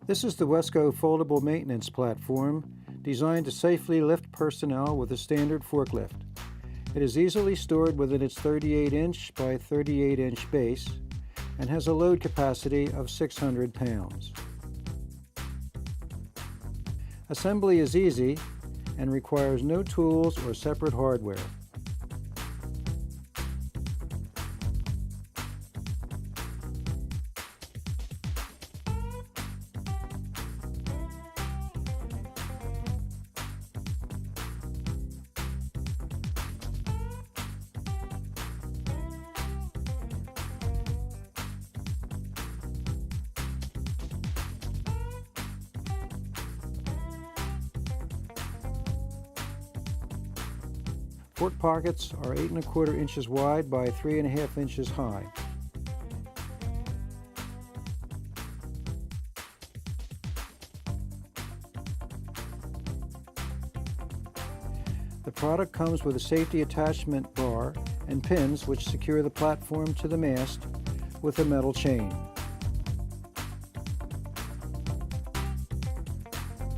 This is the Wesco foldable maintenance platform designed to safely lift personnel with a standard forklift. It is easily stored within its 38-inch by 38-inch base and has a load capacity of 600 pounds. Assembly is easy and requires no tools or separate hardware. Fork pockets are 8 1/4 inches wide by 3 1/2 inches high. The product comes with a safety attachment bar and pins which secure the platform to the mast with a metal chain.